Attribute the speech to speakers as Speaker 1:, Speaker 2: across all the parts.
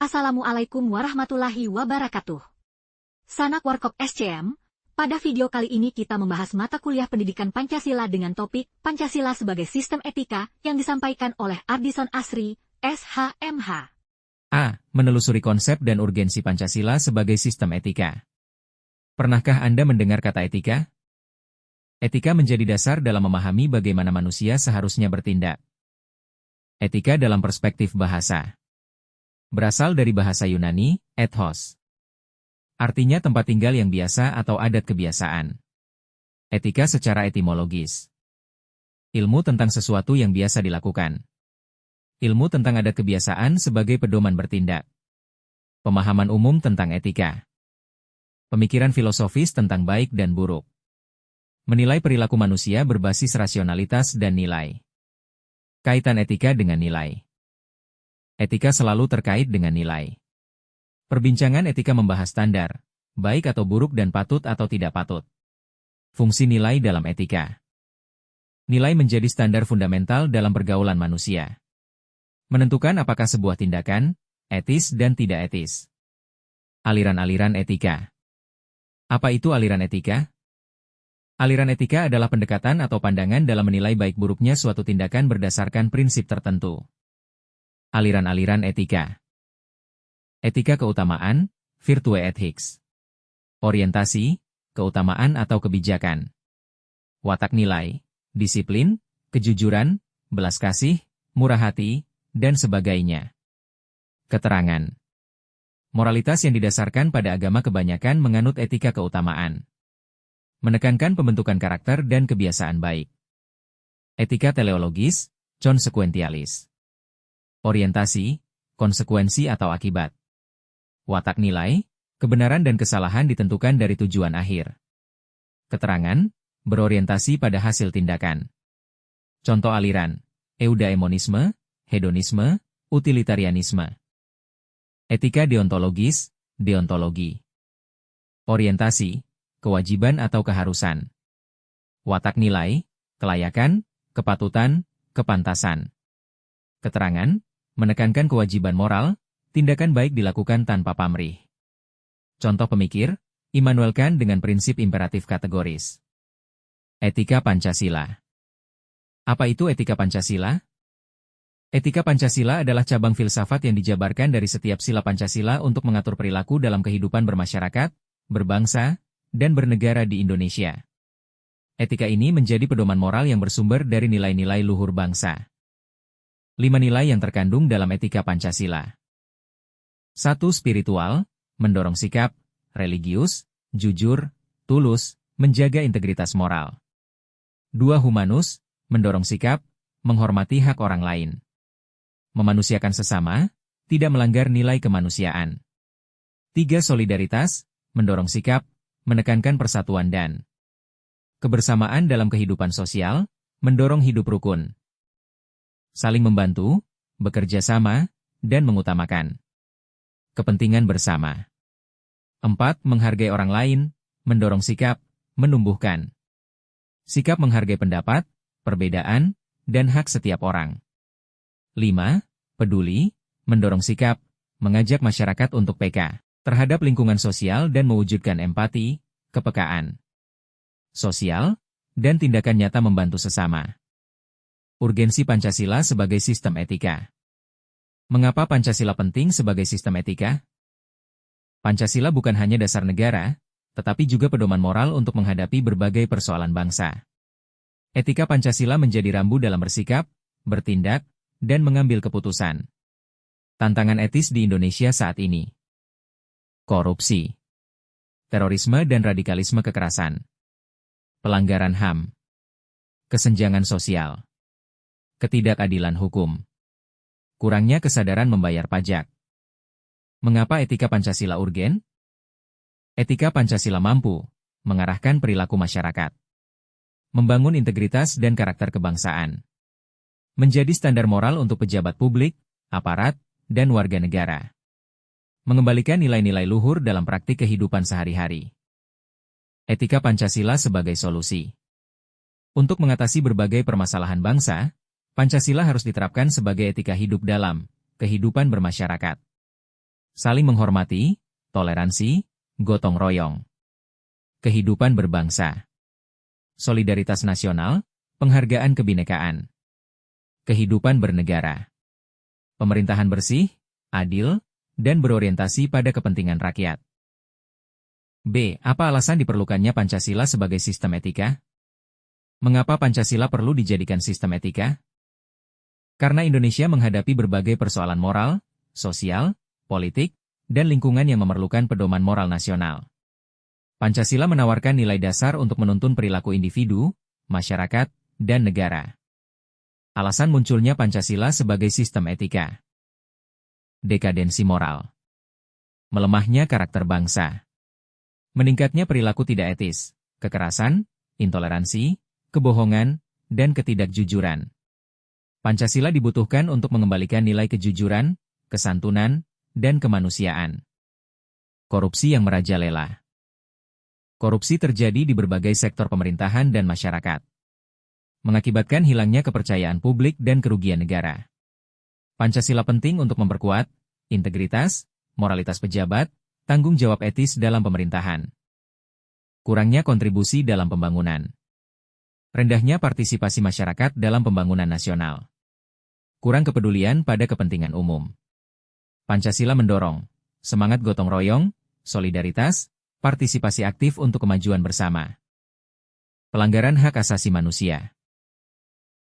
Speaker 1: Assalamualaikum warahmatullahi wabarakatuh. Sanak Warkop SCM, pada video kali ini kita membahas mata kuliah pendidikan Pancasila dengan topik Pancasila sebagai Sistem Etika yang disampaikan oleh Ardison Asri, SHMH.
Speaker 2: A. Menelusuri konsep dan urgensi Pancasila sebagai sistem etika. Pernahkah Anda mendengar kata etika? Etika menjadi dasar dalam memahami bagaimana manusia seharusnya bertindak. Etika dalam perspektif bahasa. Berasal dari bahasa Yunani, ethos. Artinya tempat tinggal yang biasa atau adat kebiasaan. Etika secara etimologis. Ilmu tentang sesuatu yang biasa dilakukan. Ilmu tentang adat kebiasaan sebagai pedoman bertindak. Pemahaman umum tentang etika. Pemikiran filosofis tentang baik dan buruk. Menilai perilaku manusia berbasis rasionalitas dan nilai. Kaitan etika dengan nilai. Etika selalu terkait dengan nilai. Perbincangan etika membahas standar, baik atau buruk dan patut atau tidak patut. Fungsi nilai dalam etika. Nilai menjadi standar fundamental dalam pergaulan manusia. Menentukan apakah sebuah tindakan etis dan tidak etis. Aliran-aliran etika. Apa itu aliran etika? Aliran etika adalah pendekatan atau pandangan dalam menilai baik buruknya suatu tindakan berdasarkan prinsip tertentu. Aliran-aliran etika. Etika keutamaan, virtue ethics. Orientasi, keutamaan atau kebijakan. Watak nilai, disiplin, kejujuran, belas kasih, murah hati, dan sebagainya. Keterangan. Moralitas yang didasarkan pada agama kebanyakan menganut etika keutamaan. Menekankan pembentukan karakter dan kebiasaan baik. Etika teleologis, consequentialis. Orientasi, konsekuensi atau akibat. Watak nilai, kebenaran dan kesalahan ditentukan dari tujuan akhir. Keterangan, berorientasi pada hasil tindakan. Contoh aliran, eudaimonisme, hedonisme, utilitarianisme. Etika deontologis, deontologi. Orientasi, kewajiban atau keharusan. Watak nilai, kelayakan, kepatutan, kepantasan. Keterangan, menekankan kewajiban moral, tindakan baik dilakukan tanpa pamrih. Contoh pemikir, Immanuel Kant dengan prinsip imperatif kategoris. Etika Pancasila. Apa itu etika Pancasila? Etika Pancasila adalah cabang filsafat yang dijabarkan dari setiap sila Pancasila untuk mengatur perilaku dalam kehidupan bermasyarakat, berbangsa, dan bernegara di Indonesia. Etika ini menjadi pedoman moral yang bersumber dari nilai-nilai luhur bangsa. 5 nilai yang terkandung dalam etika Pancasila. 1. Spiritual, mendorong sikap, religius, jujur, tulus, menjaga integritas moral. 2. Humanus, mendorong sikap, menghormati hak orang lain. Memanusiakan sesama, tidak melanggar nilai kemanusiaan. 3. Solidaritas, mendorong sikap, menekankan persatuan dan kebersamaan dalam kehidupan sosial, mendorong hidup rukun. Saling membantu, bekerja sama, dan mengutamakan kepentingan bersama. 4. Menghargai orang lain, mendorong sikap, menumbuhkan sikap menghargai pendapat, perbedaan, dan hak setiap orang. 5. Peduli, mendorong sikap, mengajak masyarakat untuk peka terhadap lingkungan sosial dan mewujudkan empati, kepekaan sosial, dan tindakan nyata membantu sesama. Urgensi Pancasila sebagai sistem etika. Mengapa Pancasila penting sebagai sistem etika? Pancasila bukan hanya dasar negara, tetapi juga pedoman moral untuk menghadapi berbagai persoalan bangsa. Etika Pancasila menjadi rambu dalam bersikap, bertindak, dan mengambil keputusan. Tantangan etis di Indonesia saat ini. Korupsi, terorisme dan radikalisme kekerasan. Pelanggaran HAM. Kesenjangan sosial. Ketidakadilan hukum. Kurangnya kesadaran membayar pajak. Mengapa etika Pancasila urgen? Etika Pancasila mampu mengarahkan perilaku masyarakat, membangun integritas dan karakter kebangsaan, menjadi standar moral untuk pejabat publik, aparat, dan warga negara, mengembalikan nilai-nilai luhur dalam praktik kehidupan sehari-hari. Etika Pancasila sebagai solusi. Untuk mengatasi berbagai permasalahan bangsa, Pancasila harus diterapkan sebagai etika hidup dalam kehidupan bermasyarakat. saling menghormati, toleransi, gotong royong, kehidupan berbangsa, solidaritas nasional, penghargaan kebinekaan, kehidupan bernegara, pemerintahan bersih, adil, dan berorientasi pada kepentingan rakyat. B. Apa alasan diperlukannya Pancasila sebagai sistem etika? Mengapa Pancasila perlu dijadikan sistem etika? Karena Indonesia menghadapi berbagai persoalan moral, sosial, politik, dan lingkungan yang memerlukan pedoman moral nasional. Pancasila menawarkan nilai dasar untuk menuntun perilaku individu, masyarakat, dan negara. Alasan munculnya Pancasila sebagai sistem etika. Dekadensi moral. Melemahnya karakter bangsa. Meningkatnya perilaku tidak etis, kekerasan, intoleransi, kebohongan, dan ketidakjujuran. Pancasila dibutuhkan untuk mengembalikan nilai kejujuran, kesantunan, dan kemanusiaan. Korupsi yang merajalela. Korupsi terjadi di berbagai sektor pemerintahan dan masyarakat, mengakibatkan hilangnya kepercayaan publik dan kerugian negara. Pancasila penting untuk memperkuat integritas, moralitas pejabat, tanggung jawab etis dalam pemerintahan. Kurangnya kontribusi dalam pembangunan. Rendahnya partisipasi masyarakat dalam pembangunan nasional. Kurang kepedulian pada kepentingan umum. Pancasila mendorong semangat gotong royong, solidaritas, partisipasi aktif untuk kemajuan bersama. Pelanggaran hak asasi manusia.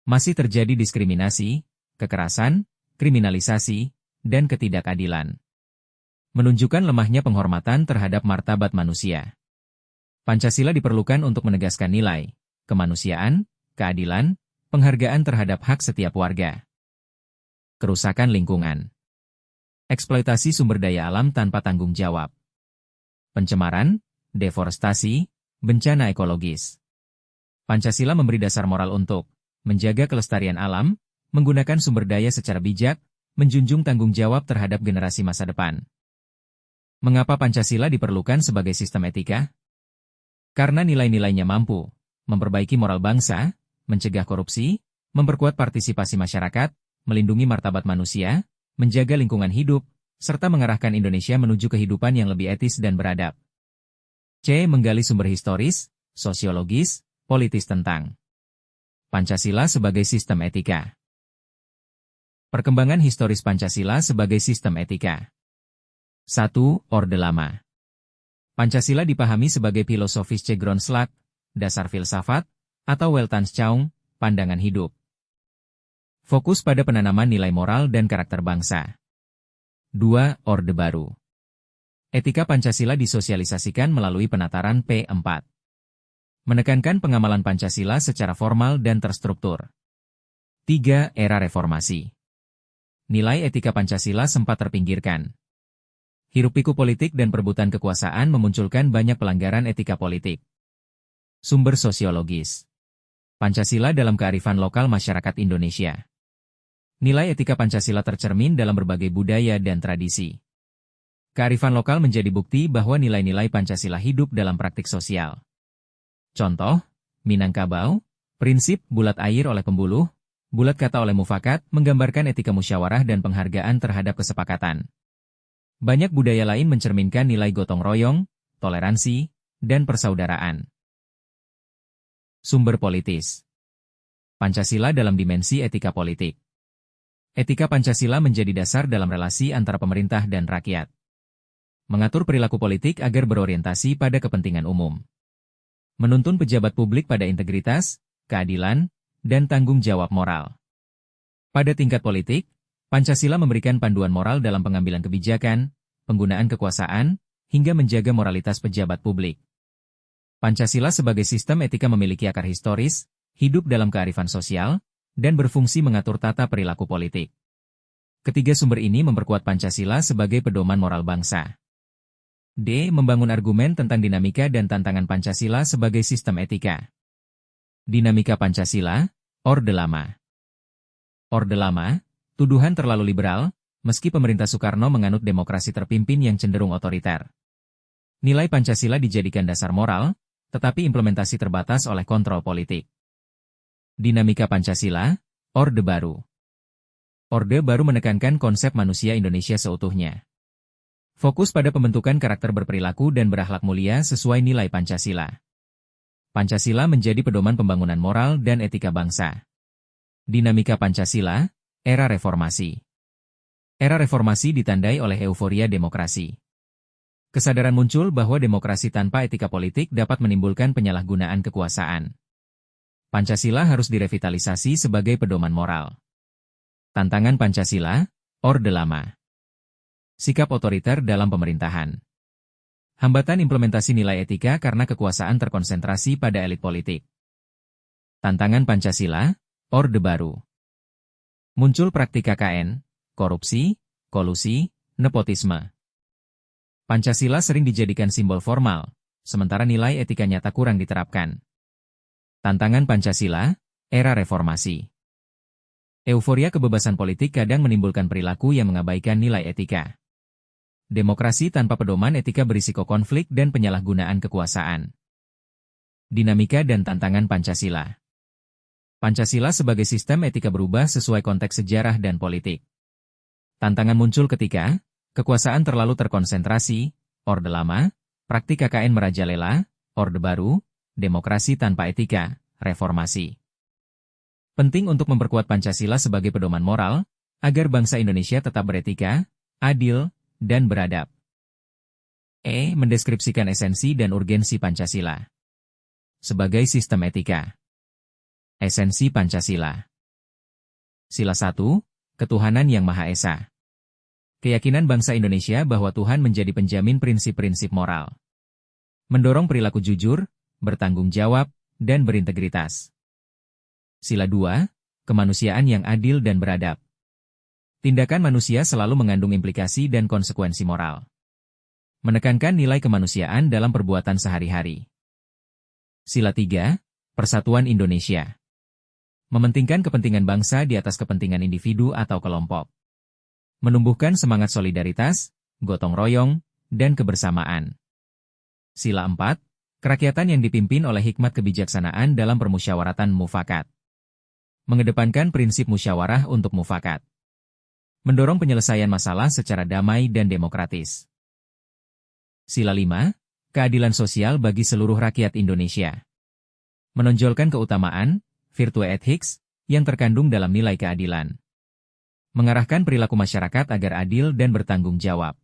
Speaker 2: Masih terjadi diskriminasi, kekerasan, kriminalisasi, dan ketidakadilan. Menunjukkan lemahnya penghormatan terhadap martabat manusia. Pancasila diperlukan untuk menegaskan nilai kemanusiaan, keadilan, penghargaan terhadap hak setiap warga. Kerusakan lingkungan. Eksploitasi sumber daya alam tanpa tanggung jawab. Pencemaran, deforestasi, bencana ekologis. Pancasila memberi dasar moral untuk menjaga kelestarian alam, menggunakan sumber daya secara bijak, menjunjung tanggung jawab terhadap generasi masa depan. Mengapa Pancasila diperlukan sebagai sistem etika? Karena nilai-nilainya mampu memperbaiki moral bangsa, mencegah korupsi, memperkuat partisipasi masyarakat, melindungi martabat manusia, menjaga lingkungan hidup, serta mengarahkan Indonesia menuju kehidupan yang lebih etis dan beradab. C. Menggali sumber historis, sosiologis, politis tentang Pancasila sebagai sistem etika. Perkembangan historis Pancasila sebagai sistem etika. 1. Orde Lama. Pancasila dipahami sebagai filosofis Cegronslag, dasar filsafat, atau Weltanschauung, pandangan hidup. Fokus pada penanaman nilai moral dan karakter bangsa. 2. Orde Baru. Etika Pancasila disosialisasikan melalui penataran P4. Menekankan pengamalan Pancasila secara formal dan terstruktur. 3. Era Reformasi. Nilai etika Pancasila sempat terpinggirkan. Hiruk-pikuk politik dan perebutan kekuasaan memunculkan banyak pelanggaran etika politik. Sumber sosiologis. Pancasila dalam kearifan lokal masyarakat Indonesia. Nilai etika Pancasila tercermin dalam berbagai budaya dan tradisi. Kearifan lokal menjadi bukti bahwa nilai-nilai Pancasila hidup dalam praktik sosial. Contoh, Minangkabau, prinsip bulat air oleh pembuluh, bulat kata oleh mufakat menggambarkan etika musyawarah dan penghargaan terhadap kesepakatan. Banyak budaya lain mencerminkan nilai gotong royong, toleransi, dan persaudaraan. Sumber politis. Pancasila dalam dimensi etika politik. Etika Pancasila menjadi dasar dalam relasi antara pemerintah dan rakyat. Mengatur perilaku politik agar berorientasi pada kepentingan umum. Menuntun pejabat publik pada integritas, keadilan, dan tanggung jawab moral. Pada tingkat politik, Pancasila memberikan panduan moral dalam pengambilan kebijakan, penggunaan kekuasaan, hingga menjaga moralitas pejabat publik. Pancasila sebagai sistem etika memiliki akar historis, hidup dalam kearifan sosial, dan berfungsi mengatur tata perilaku politik. Ketiga sumber ini memperkuat Pancasila sebagai pedoman moral bangsa. D. Membangun argumen tentang dinamika dan tantangan Pancasila sebagai sistem etika. Dinamika Pancasila, Orde Lama. Orde Lama, tuduhan terlalu liberal, meski pemerintah Soekarno menganut demokrasi terpimpin yang cenderung otoriter. Nilai Pancasila dijadikan dasar moral, tetapi implementasi terbatas oleh kontrol politik. Dinamika Pancasila, Orde Baru. Orde Baru menekankan konsep manusia Indonesia seutuhnya. Fokus pada pembentukan karakter berperilaku dan berakhlak mulia sesuai nilai Pancasila. Pancasila menjadi pedoman pembangunan moral dan etika bangsa. Dinamika Pancasila, era reformasi. Era reformasi ditandai oleh euforia demokrasi. Kesadaran muncul bahwa demokrasi tanpa etika politik dapat menimbulkan penyalahgunaan kekuasaan. Pancasila harus direvitalisasi sebagai pedoman moral. Tantangan Pancasila, Orde Lama. Sikap otoriter dalam pemerintahan. Hambatan implementasi nilai etika karena kekuasaan terkonsentrasi pada elit politik. Tantangan Pancasila, Orde Baru. Muncul praktik KKN, korupsi, kolusi, nepotisme. Pancasila sering dijadikan simbol formal, sementara nilai etika nyata kurang diterapkan. Tantangan Pancasila, era reformasi. Euforia kebebasan politik kadang menimbulkan perilaku yang mengabaikan nilai etika. Demokrasi tanpa pedoman etika berisiko konflik dan penyalahgunaan kekuasaan. Dinamika dan tantangan Pancasila. Pancasila sebagai sistem etika berubah sesuai konteks sejarah dan politik. Tantangan muncul ketika kekuasaan terlalu terkonsentrasi, Orde Lama, praktik KKN merajalela, Orde Baru, demokrasi tanpa etika, reformasi. Penting untuk memperkuat Pancasila sebagai pedoman moral, agar bangsa Indonesia tetap beretika, adil, dan beradab. Mendeskripsikan esensi dan urgensi Pancasila. Sebagai sistem etika. Esensi Pancasila. Sila 1, Ketuhanan Yang Maha Esa. Keyakinan bangsa Indonesia bahwa Tuhan menjadi penjamin prinsip-prinsip moral. Mendorong perilaku jujur, bertanggung jawab, dan berintegritas. Sila 2, Kemanusiaan yang adil dan beradab. Tindakan manusia selalu mengandung implikasi dan konsekuensi moral. Menekankan nilai kemanusiaan dalam perbuatan sehari-hari. Sila 3, Persatuan Indonesia. Mementingkan kepentingan bangsa di atas kepentingan individu atau kelompok. Menumbuhkan semangat solidaritas, gotong royong, dan kebersamaan. Sila 4, Kerakyatan yang dipimpin oleh hikmat kebijaksanaan dalam permusyawaratan mufakat. Mengedepankan prinsip musyawarah untuk mufakat. Mendorong penyelesaian masalah secara damai dan demokratis. Sila 5, Keadilan sosial bagi seluruh rakyat Indonesia. Menonjolkan keutamaan, virtue ethics, yang terkandung dalam nilai keadilan. Mengarahkan perilaku masyarakat agar adil dan bertanggung jawab.